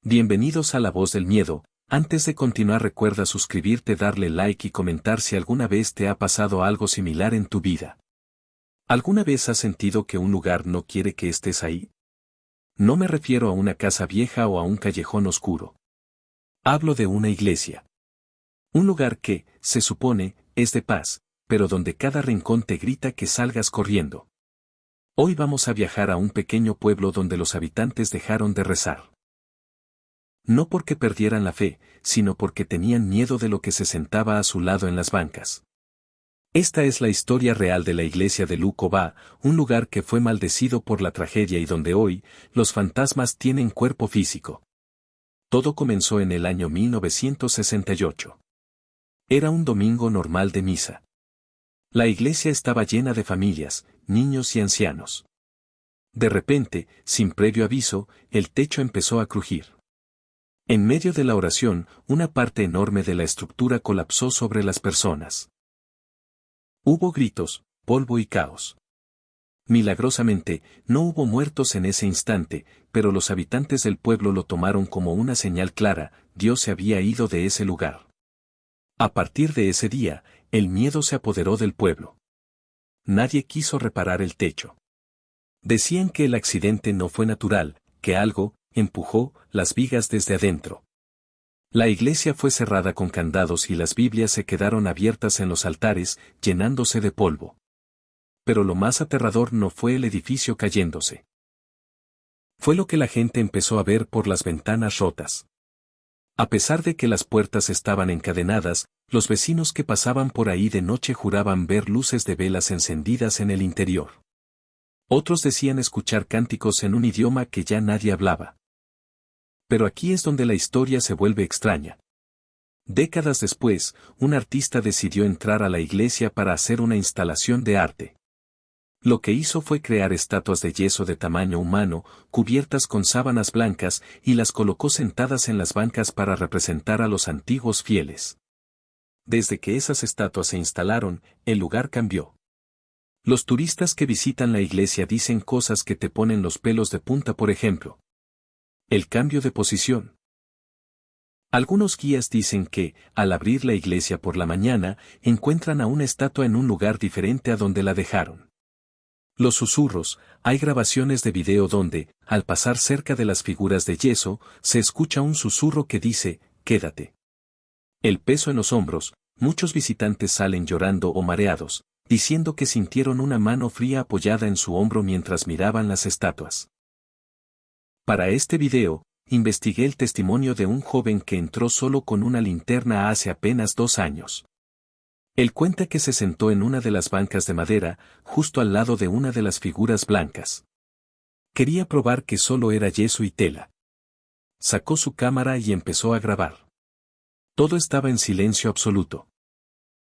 Bienvenidos a La Voz del Miedo. Antes de continuar recuerda suscribirte, darle like y comentar si alguna vez te ha pasado algo similar en tu vida. ¿Alguna vez has sentido que un lugar no quiere que estés ahí? No me refiero a una casa vieja o a un callejón oscuro. Hablo de una iglesia. Un lugar que, se supone, es de paz, pero donde cada rincón te grita que salgas corriendo. Hoy vamos a viajar a un pequeño pueblo donde los habitantes dejaron de rezar. No porque perdieran la fe, sino porque tenían miedo de lo que se sentaba a su lado en las bancas. Esta es la historia real de la iglesia de Luková, un lugar que fue maldecido por la tragedia y donde hoy, los fantasmas tienen cuerpo físico. Todo comenzó en el año 1968. Era un domingo normal de misa. La iglesia estaba llena de familias, niños y ancianos. De repente, sin previo aviso, el techo empezó a crujir. En medio de la oración, una parte enorme de la estructura colapsó sobre las personas. Hubo gritos, polvo y caos. Milagrosamente, no hubo muertos en ese instante, pero los habitantes del pueblo lo tomaron como una señal clara: Dios se había ido de ese lugar. A partir de ese día, el miedo se apoderó del pueblo. Nadie quiso reparar el techo. Decían que el accidente no fue natural, que algo empujó las vigas desde adentro. La iglesia fue cerrada con candados y las Biblias se quedaron abiertas en los altares, llenándose de polvo. Pero lo más aterrador no fue el edificio cayéndose. Fue lo que la gente empezó a ver por las ventanas rotas. A pesar de que las puertas estaban encadenadas, los vecinos que pasaban por ahí de noche juraban ver luces de velas encendidas en el interior. Otros decían escuchar cánticos en un idioma que ya nadie hablaba. Pero aquí es donde la historia se vuelve extraña. Décadas después, un artista decidió entrar a la iglesia para hacer una instalación de arte. Lo que hizo fue crear estatuas de yeso de tamaño humano, cubiertas con sábanas blancas, y las colocó sentadas en las bancas para representar a los antiguos fieles. Desde que esas estatuas se instalaron, el lugar cambió. Los turistas que visitan la iglesia dicen cosas que te ponen los pelos de punta, por ejemplo. El cambio de posición. Algunos guías dicen que, al abrir la iglesia por la mañana, encuentran a una estatua en un lugar diferente a donde la dejaron. Los susurros: hay grabaciones de video donde, al pasar cerca de las figuras de yeso, se escucha un susurro que dice: quédate. El peso en los hombros: muchos visitantes salen llorando o mareados, diciendo que sintieron una mano fría apoyada en su hombro mientras miraban las estatuas. Para este video, investigué el testimonio de un joven que entró solo con una linterna hace apenas 2 años. Él cuenta que se sentó en una de las bancas de madera, justo al lado de una de las figuras blancas. Quería probar que solo era yeso y tela. Sacó su cámara y empezó a grabar. Todo estaba en silencio absoluto.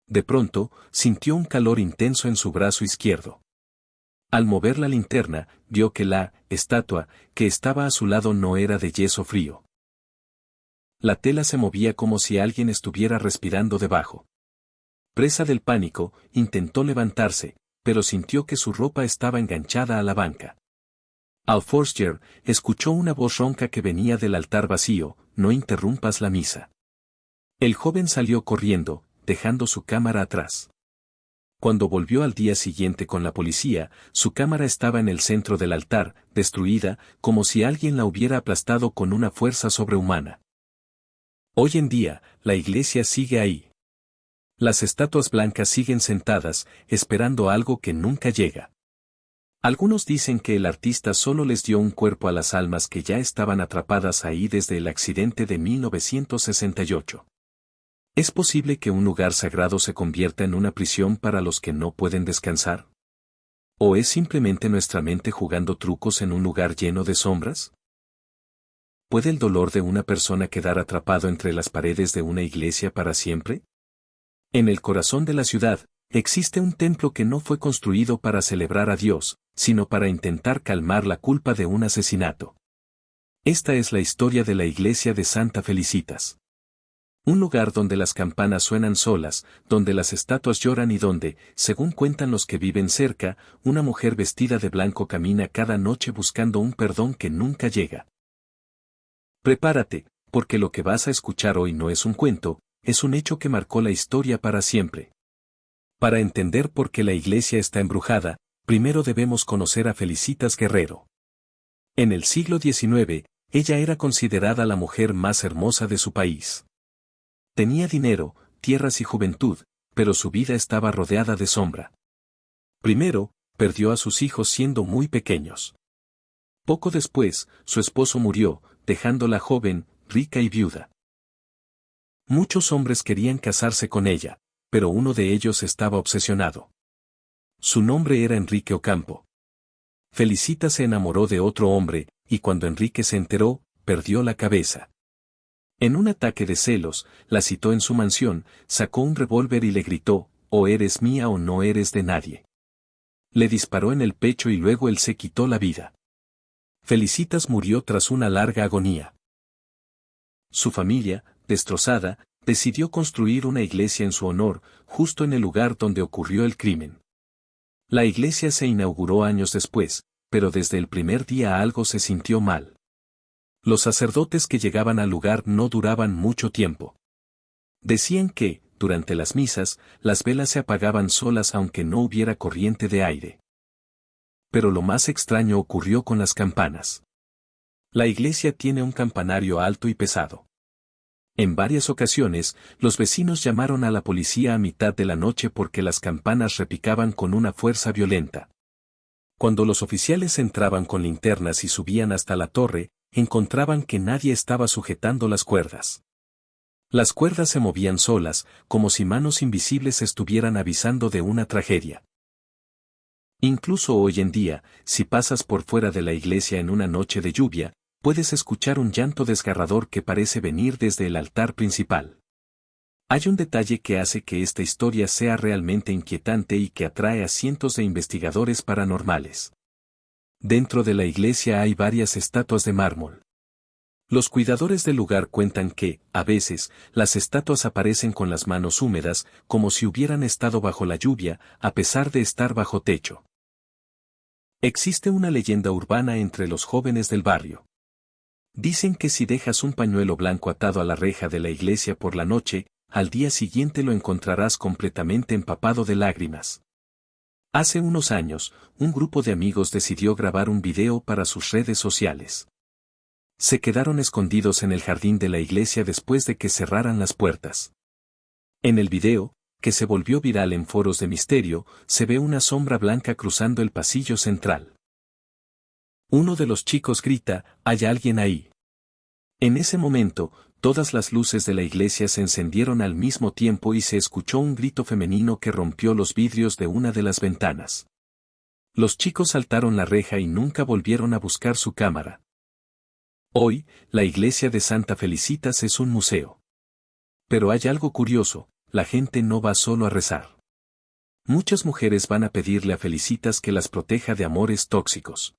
De pronto, sintió un calor intenso en su brazo izquierdo. Al mover la linterna, vio que la estatua que estaba a su lado no era de yeso frío. La tela se movía como si alguien estuviera respirando debajo. Presa del pánico, intentó levantarse, pero sintió que su ropa estaba enganchada a la banca. Al Forster escuchó una voz ronca que venía del altar vacío: no interrumpas la misa. El joven salió corriendo, dejando su cámara atrás. Cuando volvió al día siguiente con la policía, su cámara estaba en el centro del altar, destruida, como si alguien la hubiera aplastado con una fuerza sobrehumana. Hoy en día, la iglesia sigue ahí. Las estatuas blancas siguen sentadas, esperando algo que nunca llega. Algunos dicen que el artista solo les dio un cuerpo a las almas que ya estaban atrapadas ahí desde el accidente de 1968. ¿Es posible que un lugar sagrado se convierta en una prisión para los que no pueden descansar? ¿O es simplemente nuestra mente jugando trucos en un lugar lleno de sombras? ¿Puede el dolor de una persona quedar atrapado entre las paredes de una iglesia para siempre? En el corazón de la ciudad, existe un templo que no fue construido para celebrar a Dios, sino para intentar calmar la culpa de un asesinato. Esta es la historia de la iglesia de Santa Felicitas. Un lugar donde las campanas suenan solas, donde las estatuas lloran y donde, según cuentan los que viven cerca, una mujer vestida de blanco camina cada noche buscando un perdón que nunca llega. Prepárate, porque lo que vas a escuchar hoy no es un cuento, es un hecho que marcó la historia para siempre. Para entender por qué la iglesia está embrujada, primero debemos conocer a Felicitas Guerrero. En el siglo XIX, ella era considerada la mujer más hermosa de su país. Tenía dinero, tierras y juventud, pero su vida estaba rodeada de sombra. Primero, perdió a sus hijos siendo muy pequeños. Poco después, su esposo murió, dejándola joven, rica y viuda. Muchos hombres querían casarse con ella, pero uno de ellos estaba obsesionado. Su nombre era Enrique Ocampo. Felicita se enamoró de otro hombre, y cuando Enrique se enteró, perdió la cabeza. En un ataque de celos, la citó en su mansión, sacó un revólver y le gritó, o eres mía o no eres de nadie. Le disparó en el pecho y luego él se quitó la vida. Felicitas murió tras una larga agonía. Su familia, destrozada, decidió construir una iglesia en su honor, justo en el lugar donde ocurrió el crimen. La iglesia se inauguró años después, pero desde el primer día algo se sintió mal. Los sacerdotes que llegaban al lugar no duraban mucho tiempo. Decían que, durante las misas, las velas se apagaban solas aunque no hubiera corriente de aire. Pero lo más extraño ocurrió con las campanas. La iglesia tiene un campanario alto y pesado. En varias ocasiones, los vecinos llamaron a la policía a mitad de la noche porque las campanas repicaban con una fuerza violenta. Cuando los oficiales entraban con linternas y subían hasta la torre, encontraban que nadie estaba sujetando las cuerdas. Las cuerdas se movían solas, como si manos invisibles estuvieran avisando de una tragedia. Incluso hoy en día, si pasas por fuera de la iglesia en una noche de lluvia, puedes escuchar un llanto desgarrador que parece venir desde el altar principal. Hay un detalle que hace que esta historia sea realmente inquietante y que atrae a cientos de investigadores paranormales. Dentro de la iglesia hay varias estatuas de mármol. Los cuidadores del lugar cuentan que, a veces, las estatuas aparecen con las manos húmedas, como si hubieran estado bajo la lluvia, a pesar de estar bajo techo. Existe una leyenda urbana entre los jóvenes del barrio. Dicen que si dejas un pañuelo blanco atado a la reja de la iglesia por la noche, al día siguiente lo encontrarás completamente empapado de lágrimas. Hace unos años, un grupo de amigos decidió grabar un video para sus redes sociales. Se quedaron escondidos en el jardín de la iglesia después de que cerraran las puertas. En el video, que se volvió viral en foros de misterio, se ve una sombra blanca cruzando el pasillo central. Uno de los chicos grita, «¿Hay alguien ahí?». En ese momento, todas las luces de la iglesia se encendieron al mismo tiempo y se escuchó un grito femenino que rompió los vidrios de una de las ventanas. Los chicos saltaron la reja y nunca volvieron a buscar su cámara. Hoy, la iglesia de Santa Felicitas es un museo. Pero hay algo curioso, la gente no va solo a rezar. Muchas mujeres van a pedirle a Felicitas que las proteja de amores tóxicos.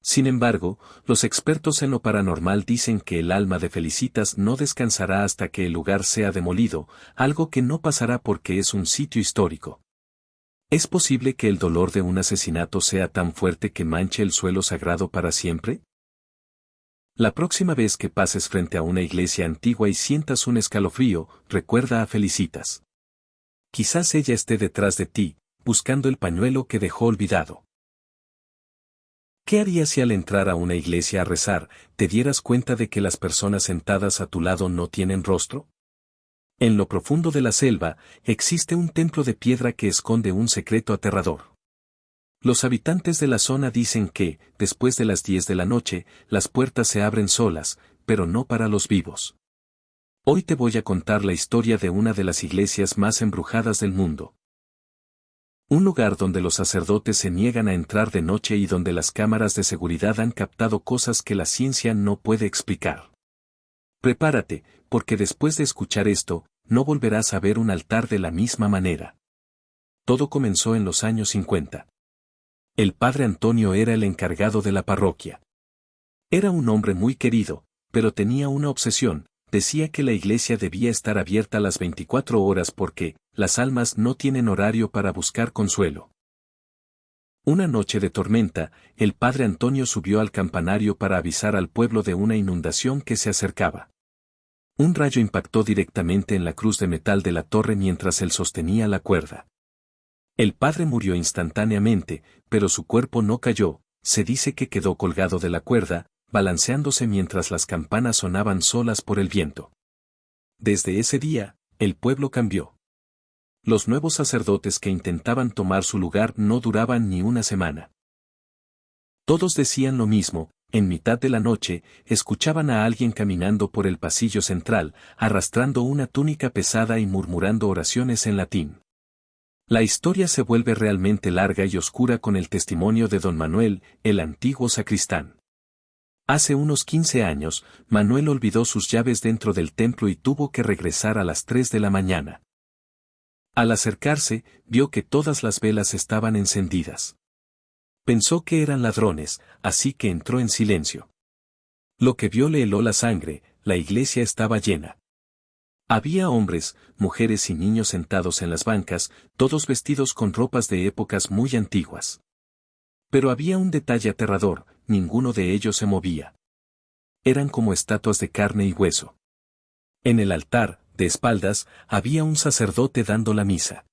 Sin embargo, los expertos en lo paranormal dicen que el alma de Felicitas no descansará hasta que el lugar sea demolido, algo que no pasará porque es un sitio histórico. ¿Es posible que el dolor de un asesinato sea tan fuerte que manche el suelo sagrado para siempre? La próxima vez que pases frente a una iglesia antigua y sientas un escalofrío, recuerda a Felicitas. Quizás ella esté detrás de ti, buscando el pañuelo que dejó olvidado. ¿Qué harías si al entrar a una iglesia a rezar, te dieras cuenta de que las personas sentadas a tu lado no tienen rostro? En lo profundo de la selva, existe un templo de piedra que esconde un secreto aterrador. Los habitantes de la zona dicen que, después de las 10 de la noche, las puertas se abren solas, pero no para los vivos. Hoy te voy a contar la historia de una de las iglesias más embrujadas del mundo. Un lugar donde los sacerdotes se niegan a entrar de noche y donde las cámaras de seguridad han captado cosas que la ciencia no puede explicar. Prepárate, porque después de escuchar esto, no volverás a ver un altar de la misma manera. Todo comenzó en los años 50. El padre Antonio era el encargado de la parroquia. Era un hombre muy querido, pero tenía una obsesión. Decía que la iglesia debía estar abierta las 24 horas porque las almas no tienen horario para buscar consuelo. Una noche de tormenta, el padre Antonio subió al campanario para avisar al pueblo de una inundación que se acercaba. Un rayo impactó directamente en la cruz de metal de la torre mientras él sostenía la cuerda. El padre murió instantáneamente, pero su cuerpo no cayó, se dice que quedó colgado de la cuerda, balanceándose mientras las campanas sonaban solas por el viento. Desde ese día, el pueblo cambió. Los nuevos sacerdotes que intentaban tomar su lugar no duraban ni una semana. Todos decían lo mismo: en mitad de la noche, escuchaban a alguien caminando por el pasillo central, arrastrando una túnica pesada y murmurando oraciones en latín. La historia se vuelve realmente larga y oscura con el testimonio de don Manuel, el antiguo sacristán. Hace unos 15 años, Manuel olvidó sus llaves dentro del templo y tuvo que regresar a las 3 de la mañana. Al acercarse, vio que todas las velas estaban encendidas. Pensó que eran ladrones, así que entró en silencio. Lo que vio le heló la sangre: la iglesia estaba llena. Había hombres, mujeres y niños sentados en las bancas, todos vestidos con ropas de épocas muy antiguas. Pero había un detalle aterrador: ninguno de ellos se movía. Eran como estatuas de carne y hueso. En el altar, de espaldas, había un sacerdote dando la misa.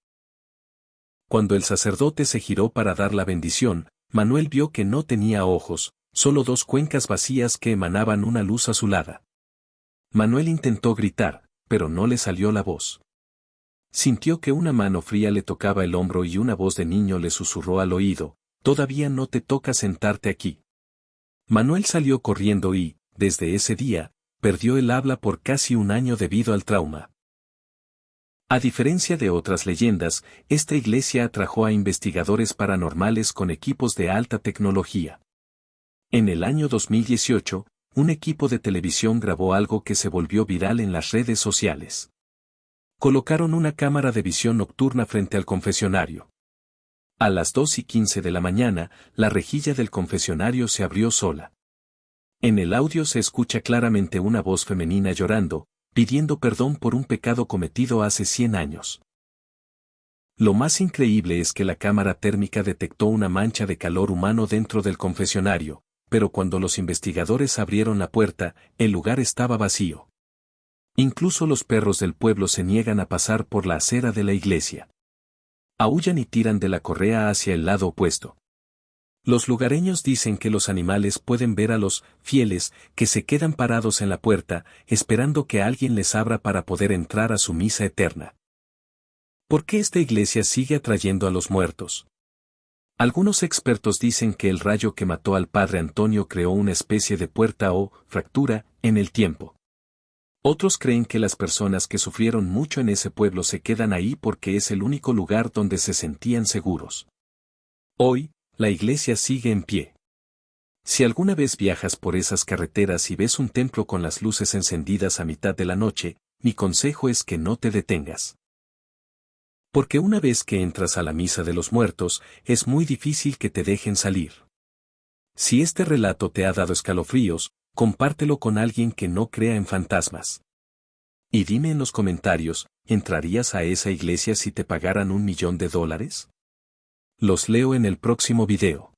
Cuando el sacerdote se giró para dar la bendición, Manuel vio que no tenía ojos, solo dos cuencas vacías que emanaban una luz azulada. Manuel intentó gritar, pero no le salió la voz. Sintió que una mano fría le tocaba el hombro y una voz de niño le susurró al oído: «Todavía no te toca sentarte aquí». Manuel salió corriendo y, desde ese día, perdió el habla por casi un año debido al trauma. A diferencia de otras leyendas, esta iglesia atrajo a investigadores paranormales con equipos de alta tecnología. En el año 2018, un equipo de televisión grabó algo que se volvió viral en las redes sociales. Colocaron una cámara de visión nocturna frente al confesionario. A las 2:15 de la mañana, la rejilla del confesionario se abrió sola. En el audio se escucha claramente una voz femenina llorando, pidiendo perdón por un pecado cometido hace 100 años. Lo más increíble es que la cámara térmica detectó una mancha de calor humano dentro del confesionario, pero cuando los investigadores abrieron la puerta, el lugar estaba vacío. Incluso los perros del pueblo se niegan a pasar por la acera de la iglesia. Aúllan y tiran de la correa hacia el lado opuesto. Los lugareños dicen que los animales pueden ver a los fieles que se quedan parados en la puerta, esperando que alguien les abra para poder entrar a su misa eterna. ¿Por qué esta iglesia sigue atrayendo a los muertos? Algunos expertos dicen que el rayo que mató al padre Antonio creó una especie de puerta o fractura en el tiempo. Otros creen que las personas que sufrieron mucho en ese pueblo se quedan ahí porque es el único lugar donde se sentían seguros. Hoy, la iglesia sigue en pie. Si alguna vez viajas por esas carreteras y ves un templo con las luces encendidas a mitad de la noche, mi consejo es que no te detengas. Porque una vez que entras a la misa de los muertos, es muy difícil que te dejen salir. Si este relato te ha dado escalofríos, compártelo con alguien que no crea en fantasmas. Y dime en los comentarios, ¿entrarías a esa iglesia si te pagaran $1 millón? Los leo en el próximo video.